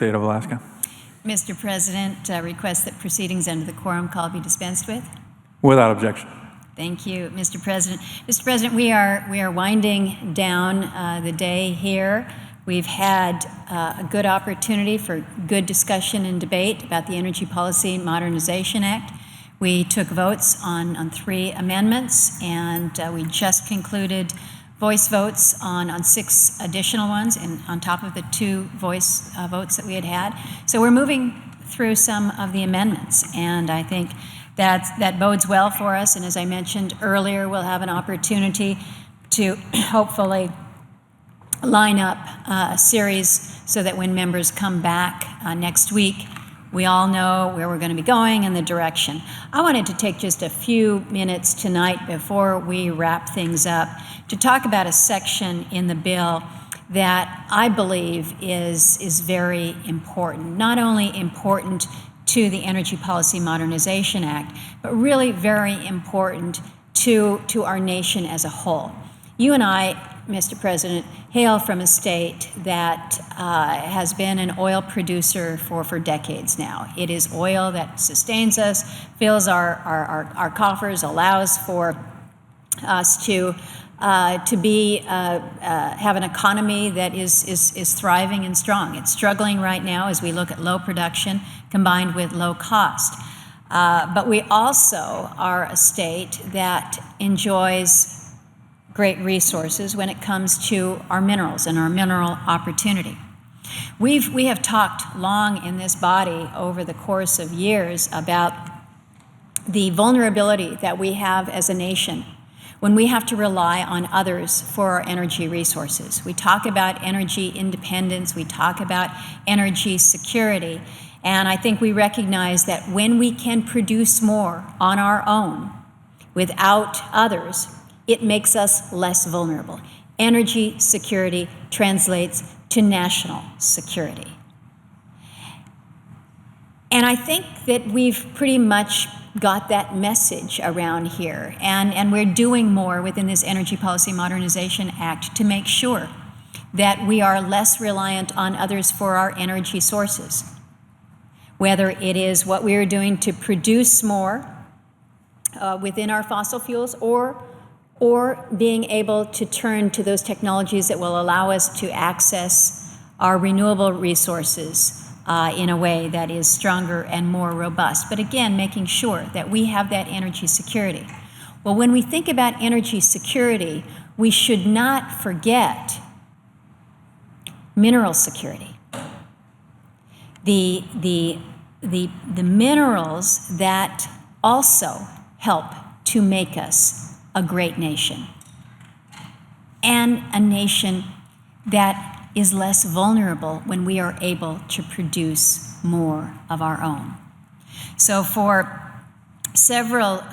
State of Alaska. Mr. President, request that proceedings under the quorum call be dispensed with. Without objection. Thank you, Mr. President. Mr. President, we are winding down the day here. We've had a good opportunity for good discussion and debate about the Energy Policy Modernization Act. We took votes on 3 amendments, and we just concluded voice votes on 6 additional ones, and on top of the 2 voice votes that we had. So we're moving through some of the amendments, and I think that bodes well for us. And as I mentioned earlier, we'll have an opportunity to hopefully line up a series so that when members come back next week, we all know where we're going to be going and the direction. I wanted to take just a few minutes tonight before we wrap things up to talk about a section in the bill that I believe is very important. Not only important to the Energy Policy Modernization Act, but really very important to our nation as a whole. You and I, Mr. President, hail from a state that has been an oil producer for decades now. It is oil that sustains us, fills our coffers, allows for us to have an economy that is thriving and strong. It's struggling right now as we look at low production combined with low cost. But we also are a state that enjoys great resources when it comes to our minerals and our mineral opportunity. We have talked long in this body over the course of years about the vulnerability that we have as a nation when we have to rely on others for our energy resources. We talk about energy independence, we talk about energy security, and I think we recognize that when we can produce more on our own without others, it makes us less vulnerable. Energy security translates to national security. And I think that we've pretty much got that message around here, and we're doing more within this Energy Policy Modernization Act to make sure that we are less reliant on others for our energy sources, whether it is what we are doing to produce more within our fossil fuels, or being able to turn to those technologies that will allow us to access our renewable resources in a way that is stronger and more robust. But again, making sure that we have that energy security. Well, when we think about energy security, we should not forget mineral security. The minerals that also help to make us a great nation, and a nation that is less vulnerable when we are able to produce more of our own. So for several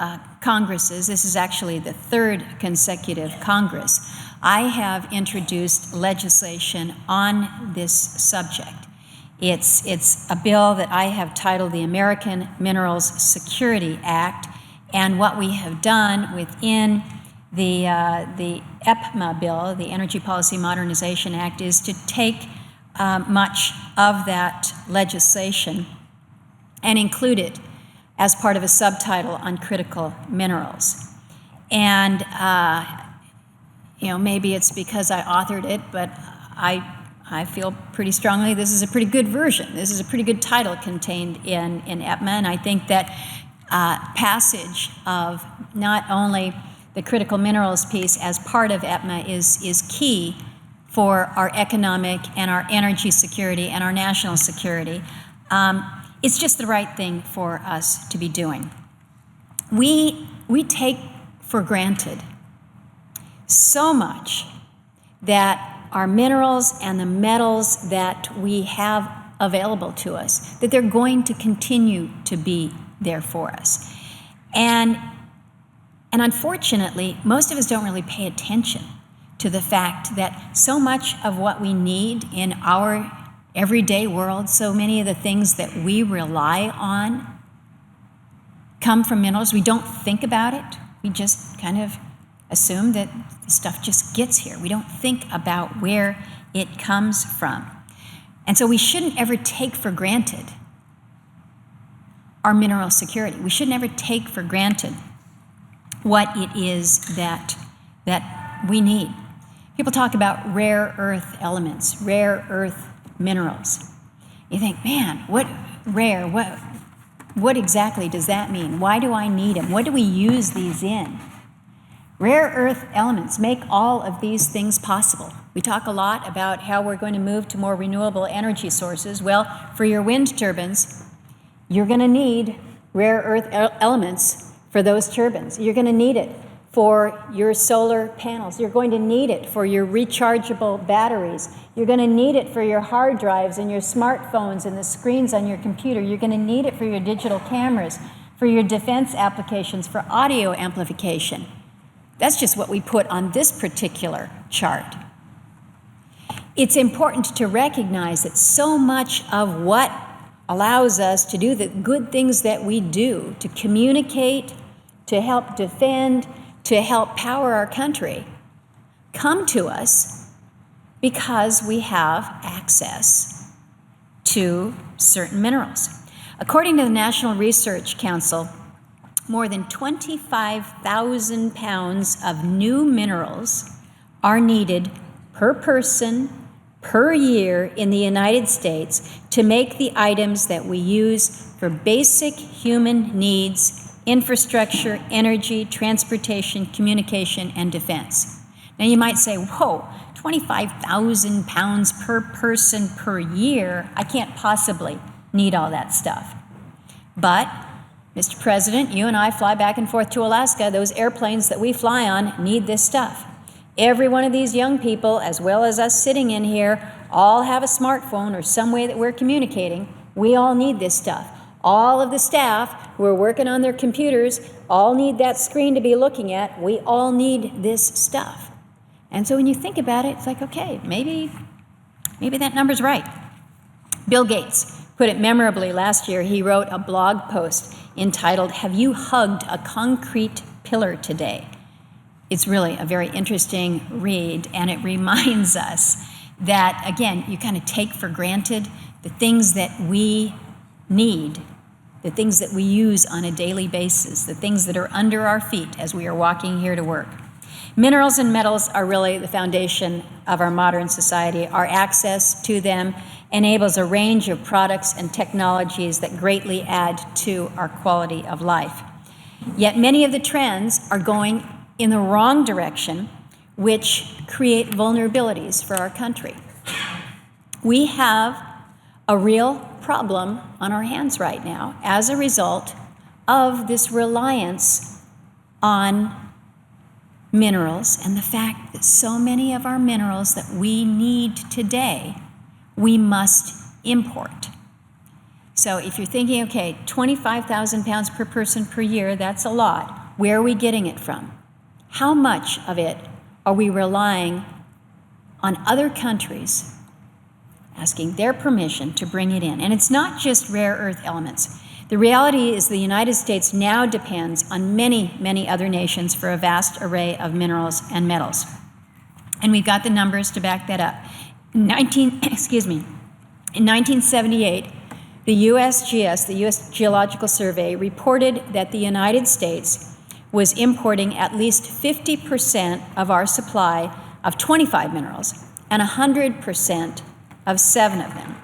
Congresses, this is actually the 3rd consecutive Congress, I have introduced legislation on this subject. It's a bill that I have titled the American Minerals Security Act, and what we have done within the EPMA bill, the Energy Policy Modernization Act, is to take much of that legislation and include it as part of a subtitle on critical minerals. And maybe it's because I authored it, but I feel pretty strongly this is a pretty good version. This is a pretty good title contained in EPMA, and I think that passage of not only the critical minerals piece as part of EPMA is key for our economic and our energy security and our national security. It's just the right thing for us to be doing. We take for granted so much that our minerals and the metals that we have available to us, that they're going to continue to be there for us. And unfortunately, most of us don't really pay attention to the fact that so much of what we need in our everyday world, so many of the things that we rely on come from minerals. We don't think about it. We just kind of assume that the stuff just gets here. We don't think about where it comes from. And so we shouldn't ever take for granted our mineral security. We should never take for granted what it is that we need. People talk about rare earth elements, rare earth minerals. You think, man, what exactly does that mean? Why do I need them? What do we use these in? Rare earth elements make all of these things possible. We talk a lot about how we're going to move to more renewable energy sources. Well, for your wind turbines, you're going to need rare earth elements for those turbines. You're going to need it for your solar panels. You're going to need it for your rechargeable batteries. You're going to need it for your hard drives and your smartphones and the screens on your computer. You're going to need it for your digital cameras, for your defense applications, for audio amplification. That's just what we put on this particular chart. It's important to recognize that so much of what allows us to do the good things that we do, to communicate, to help defend, to help power our country, come to us because we have access to certain minerals. According to the National Research Council, more than 25,000 pounds of new minerals are needed per person per year in the United States to make the items that we use for basic human needs: infrastructure, energy, transportation, communication, and defense. Now you might say, whoa, 25,000 pounds per person per year, I can't possibly need all that stuff. But, Mr. President, you and I fly back and forth to Alaska. Those airplanes that we fly on need this stuff. Every one of these young people, as well as us sitting in here, all have a smartphone or some way that we're communicating. We all need this stuff. All of the staff who are working on their computers all need that screen to be looking at. We all need this stuff. And so when you think about it, it's like, okay, maybe that number's right. Bill Gates put it memorably last year. He wrote a blog post entitled, "Have you hugged a concrete pillar today?" It's really a very interesting read, and it reminds us that, again, you kind of take for granted the things that we need, the things that we use on a daily basis, the things that are under our feet as we are walking here to work. Minerals and metals are really the foundation of our modern society. Our access to them enables a range of products and technologies that greatly add to our quality of life. Yet many of the trends are going in the wrong direction, which create vulnerabilities for our country. We have a real problem on our hands right now as a result of this reliance on minerals and the fact that so many of our minerals that we need today, we must import. So if you're thinking, okay, 25,000 pounds per person per year, that's a lot. Where are we getting it from? How much of it are we relying on other countries asking their permission to bring it in? And it's not just rare earth elements. The reality is the United States now depends on many, many other nations for a vast array of minerals and metals. And we've got the numbers to back that up. In 1978, the USGS, the U.S. Geological Survey, reported that the United States was importing at least 50% of our supply of 25 minerals and 100% of 7 of them.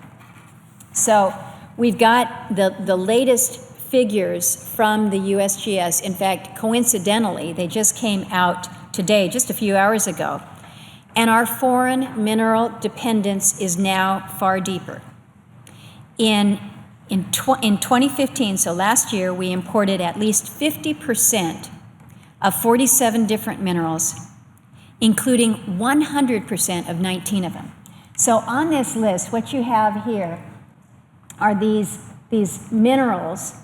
So we've got the latest figures from the USGS. In fact, coincidentally, they just came out today, just a few hours ago. And our foreign mineral dependence is now far deeper. In 2015, so last year, we imported at least 50% of 47 different minerals, including 100% of 19 of them. So on this list, what you have here are these minerals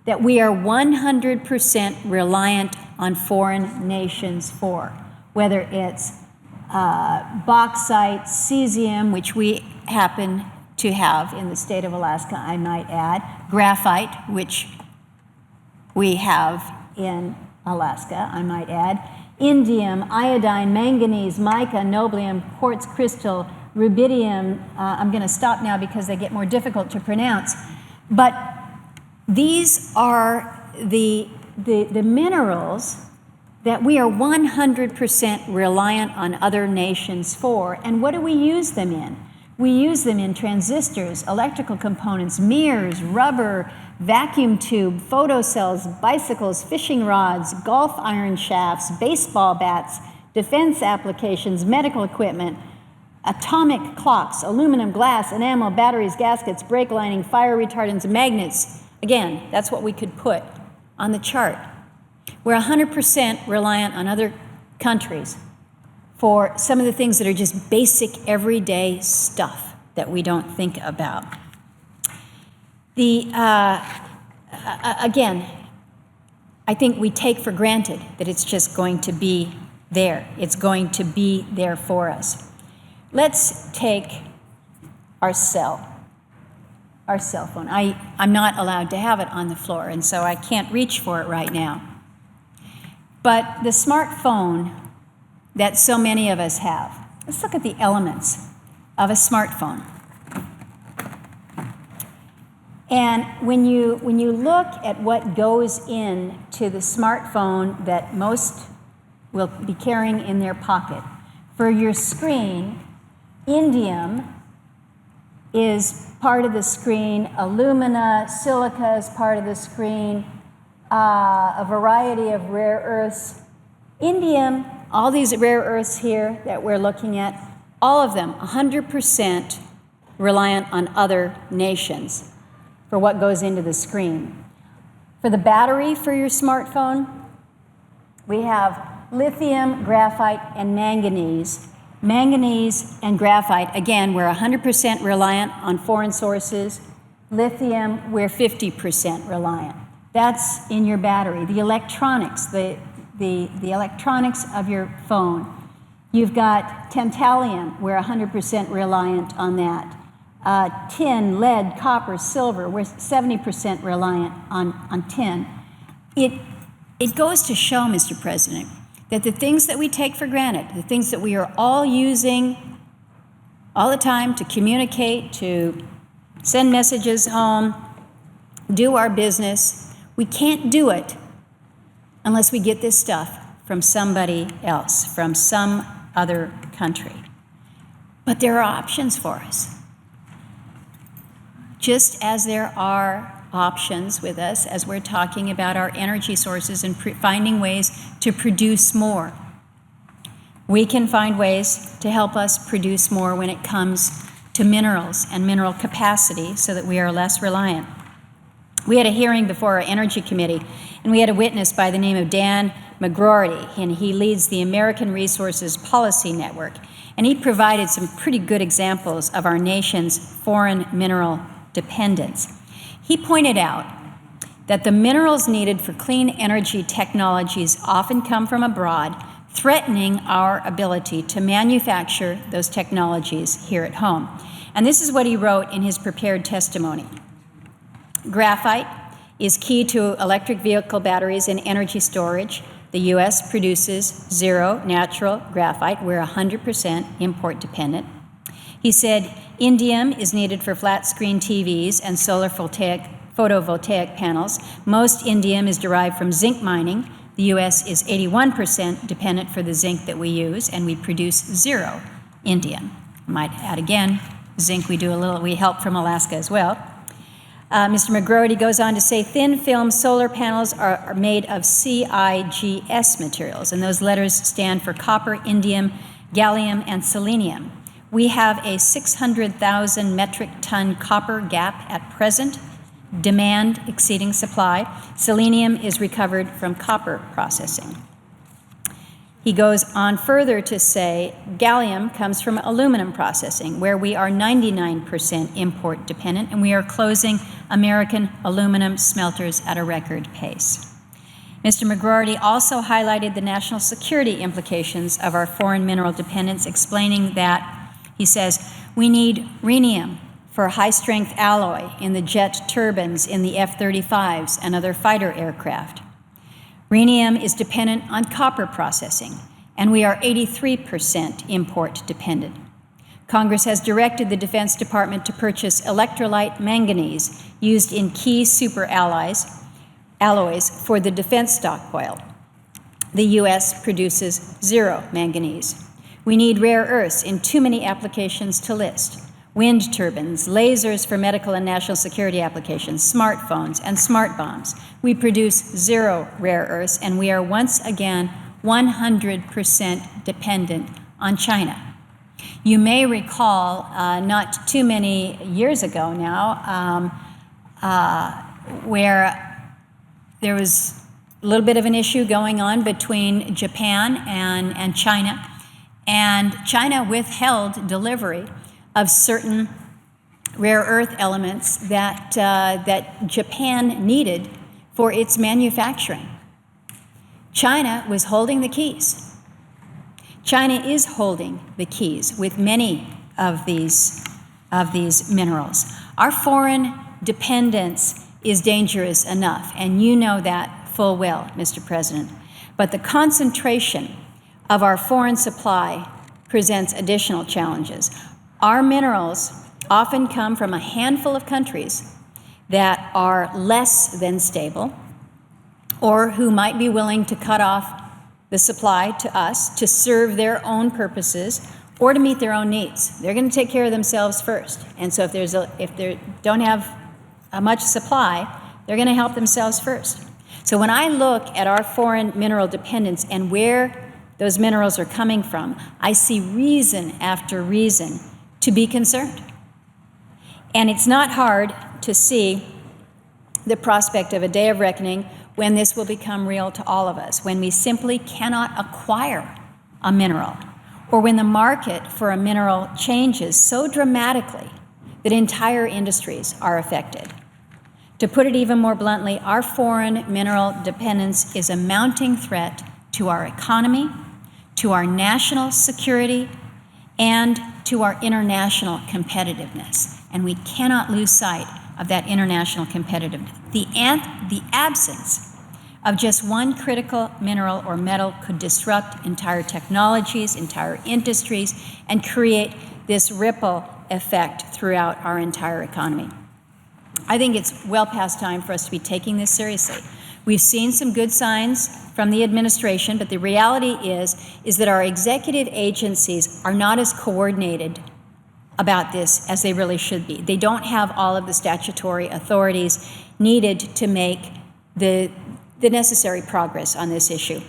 that we are 100% reliant on foreign nations for, whether it's bauxite, cesium, which we happen to have in the state of Alaska, I might add, graphite, which we have in Alaska, I might add, indium, iodine, manganese, mica, niobium, quartz crystal, rubidium. I'm going to stop now because they get more difficult to pronounce. But these are the minerals that we are 100% reliant on other nations for. And what do we use them in? We use them in transistors, electrical components, mirrors, rubber, vacuum tube, photocells, bicycles, fishing rods, golf iron shafts, baseball bats, defense applications, medical equipment, atomic clocks, aluminum, glass, enamel, batteries, gaskets, brake lining, fire retardants, magnets. Again, that's what we could put on the chart. We're 100% reliant on other countries for some of the things that are just basic everyday stuff that we don't think about. Again, I think we take for granted that it's just going to be there. It's going to be there for us. Let's take our cell phone. I'm not allowed to have it on the floor, and so I can't reach for it right now. But the smartphone that so many of us have, let's look at the elements of a smartphone. And when you look at what goes into the smartphone that most will be carrying in their pocket, for your screen, indium is part of the screen, alumina, silica is part of the screen, a variety of rare earths. Indium, all these rare earths here that we're looking at, all of them 100% reliant on other nations for what goes into the screen. For the battery for your smartphone, we have lithium, graphite, and manganese. Manganese and graphite, again, we're 100% reliant on foreign sources. Lithium, we're 50% reliant. That's in your battery. The electronics, the electronics of your phone. You've got tantalum, we're 100% reliant on that. Tin, lead, copper, silver, we're 70% reliant on tin. It goes to show, Mr. President, that the things that we take for granted, the things that we are all using all the time to communicate, to send messages home, do our business, we can't do it unless we get this stuff from somebody else, from some other country. But there are options for us. Just as there are options with us as we're talking about our energy sources and finding ways to produce more. We can find ways to help us produce more when it comes to minerals and mineral capacity so that we are less reliant. We had a hearing before our Energy Committee, and we had a witness by the name of Dan McGrory, and he leads the American Resources Policy Network, and he provided some pretty good examples of our nation's foreign mineral dependence. He pointed out that the minerals needed for clean energy technologies often come from abroad, threatening our ability to manufacture those technologies here at home. And this is what he wrote in his prepared testimony. Graphite is key to electric vehicle batteries and energy storage. The U.S. produces zero natural graphite. We're 100% import dependent. He said indium is needed for flat screen TVs and solar photovoltaic panels. Most indium is derived from zinc mining. The U.S. is 81% dependent for the zinc that we use, and we produce zero indium. I might add again, zinc we help from Alaska as well. Mr. McGrory goes on to say thin film solar panels are made of CIGS materials, and those letters stand for copper, indium, gallium, and selenium. We have a 600,000 metric ton copper gap at present, demand exceeding supply. Selenium is recovered from copper processing. He goes on further to say gallium comes from aluminum processing, where we are 99% import dependent, and we are closing American aluminum smelters at a record pace. Mr. McGrory also highlighted the national security implications of our foreign mineral dependence, explaining that, he says, we need rhenium for high-strength alloy in the jet turbines in the F-35s and other fighter aircraft. Rhenium is dependent on copper processing, and we are 83% import dependent. Congress has directed the Defense Department to purchase electrolyte manganese used in key superalloys for the defense stockpile. The U.S. produces 0 manganese. We need rare earths in too many applications to list. Wind turbines, lasers for medical and national security applications, smartphones, and smart bombs. We produce 0 rare earths, and we are once again 100% dependent on China. You may recall not too many years ago now where there was a little bit of an issue going on between Japan and China, and China withheld delivery of certain rare earth elements that Japan needed for its manufacturing. China was holding the keys. China is holding the keys with many of these minerals. Our foreign dependence is dangerous enough, and you know that full well, Mr. President. But the concentration of our foreign supply presents additional challenges. Our minerals often come from a handful of countries that are less than stable, or who might be willing to cut off the supply to us to serve their own purposes or to meet their own needs. They're going to take care of themselves first. And so if they don't have much supply, they're going to help themselves first. So when I look at our foreign mineral dependence and where those minerals are coming from, I see reason after reason to be concerned. And it's not hard to see the prospect of a day of reckoning when this will become real to all of us, when we simply cannot acquire a mineral, or when the market for a mineral changes so dramatically that entire industries are affected. To put it even more bluntly, our foreign mineral dependence is a mounting threat to our economy, to our national security, and to our international competitiveness. And we cannot lose sight of that international competitiveness. The absence of just one critical mineral or metal could disrupt entire technologies, entire industries, and create this ripple effect throughout our entire economy. I think it's well past time for us to be taking this seriously. We've seen some good signs from the administration, but the reality is that our executive agencies are not as coordinated about this as they really should be. They don't have all of the statutory authorities needed to make the necessary progress on this issue.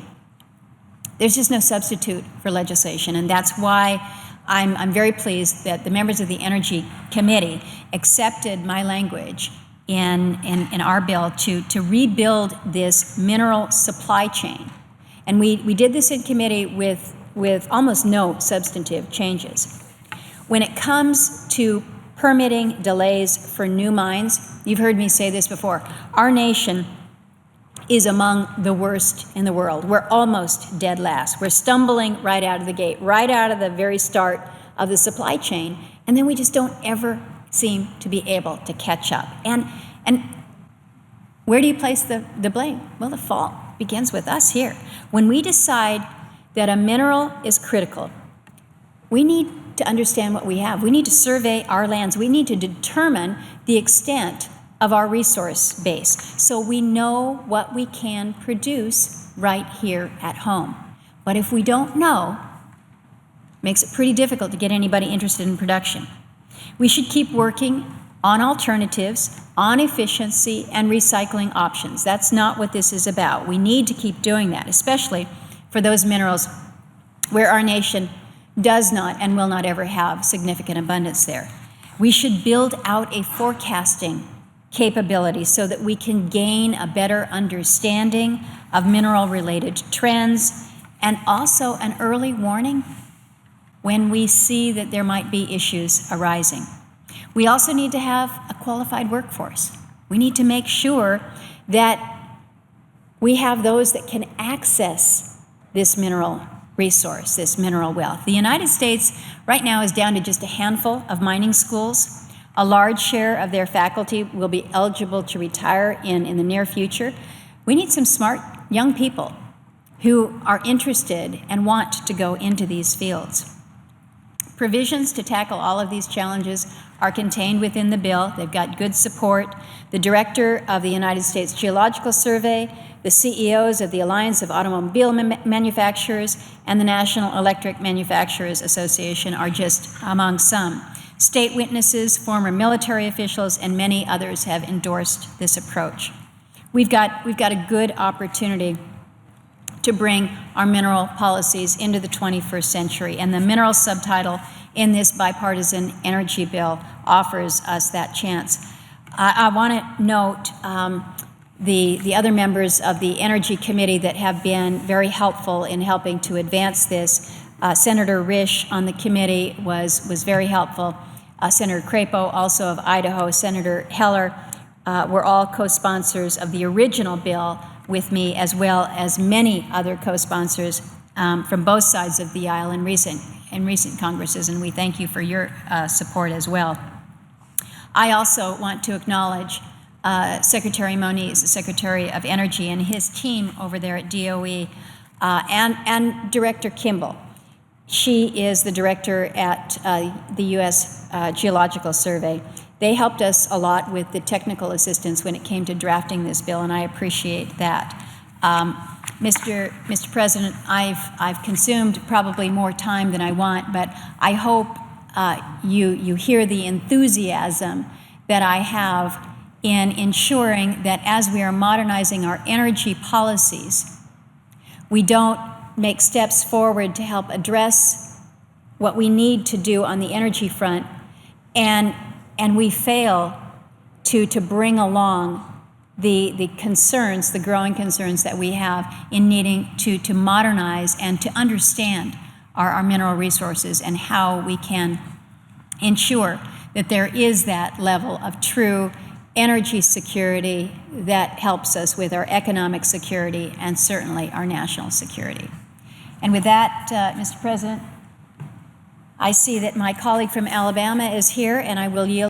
There's just no substitute for legislation, and that's why I'm very pleased that the members of the Energy Committee accepted my language in our bill to rebuild this mineral supply chain. And we did this in committee with almost no substantive changes. When it comes to permitting delays for new mines, you've heard me say this before, our nation is among the worst in the world. We're almost dead last. We're stumbling right out of the gate, right out of the very start of the supply chain, and then we just don't ever seem to be able to catch up. And where do you place the blame? Well, the fault begins with us here. When we decide that a mineral is critical, we need to understand what we have. We need to survey our lands. We need to determine the extent of our resource base so we know what we can produce right here at home. But if we don't know, it makes it pretty difficult to get anybody interested in production. We should keep working on alternatives, on efficiency and recycling options. That's not what this is about. We need to keep doing that, especially for those minerals where our nation does not and will not ever have significant abundance there. We should build out a forecasting capability so that we can gain a better understanding of mineral-related trends and also an early warning when we see that there might be issues arising. We also need to have a qualified workforce. We need to make sure that we have those that can access this mineral resource, this mineral wealth. The United States right now is down to just a handful of mining schools. A large share of their faculty will be eligible to retire in the near future. We need some smart young people who are interested and want to go into these fields. Provisions to tackle all of these challenges are contained within the bill. They've got good support. The director of the United States Geological Survey, the CEOs of the Alliance of Automobile Manufacturers, and the National Electric Manufacturers Association are just among some. State witnesses, former military officials, and many others have endorsed this approach. We've got a good opportunity to bring our mineral policies into the 21st century, and the mineral subtitle in this bipartisan energy bill offers us that chance. I want to note the other members of the Energy Committee that have been very helpful in helping to advance this. Senator Risch on the committee was very helpful. Senator Crapo, also of Idaho, Senator Heller, were all co-sponsors of the original bill with me, as well as many other co-sponsors from both sides of the aisle in recent Congresses, and we thank you for your support as well. I also want to acknowledge Secretary Moniz, the Secretary of Energy, and his team over there at DOE, and Director Kimball. She is the director at the U.S. Geological Survey. They helped us a lot with the technical assistance when it came to drafting this bill, and I appreciate that. Mr. President, I've consumed probably more time than I want, but I hope you hear the enthusiasm that I have in ensuring that as we are modernizing our energy policies, we don't make steps forward to help address what we need to do on the energy front, and we fail to bring along the concerns, the growing concerns that we have in needing to modernize and to understand our mineral resources and how we can ensure that there is that level of true energy security that helps us with our economic security and certainly our national security. And with that, Mr. President, I see that my colleague from Alabama is here, and I will yield